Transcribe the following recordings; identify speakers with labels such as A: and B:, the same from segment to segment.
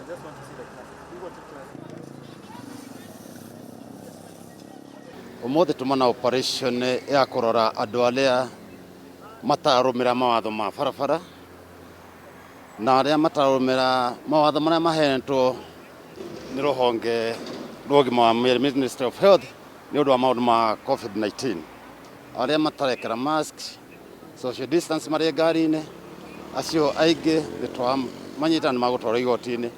A: just want to see the classes. We want to class.
B: Umuthi tumana operation ya kurora andu aria matarumira mawatho ma barabara na aria matarumira mawatho maria mahetwo ni ruhonge rwogima wa Ministry of Health ni undu wa maundu ma COVID-19 aria matarekera mask, social distance maria ngari-ini acio aingi nitwa manyita ni magutwara igoti-ini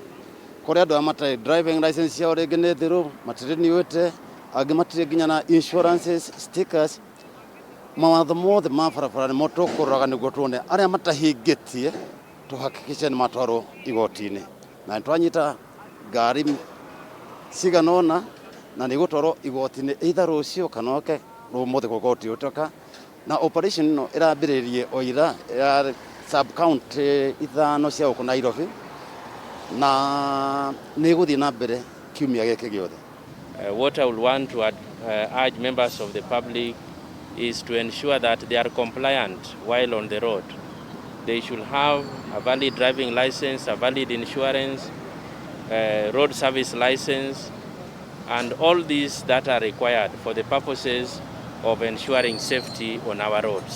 B: kuri andu amatai driving license yao ringi ni thiru matiriniwite angi matire nginya na insurances stickers mawatho mothe ma barabara nimo tukurora niguo tuone aria matahingitie tuhakikishe ni matwaro igoti-ini na twanyita ngari ciganona na ni gutwaro igoti-ini either rucio kana oke umuthi gugoti utoka na operation no irambiririe oira ya sub county ithano cia uku Nairobi na ni guthii na mbere kiumia giki giothe.
C: What I would want to urge members of the public is to ensure that they are compliant while on the road. They should have a valid driving license, a valid insurance, road service license, and all these that are required for the purposes of ensuring safety on our roads.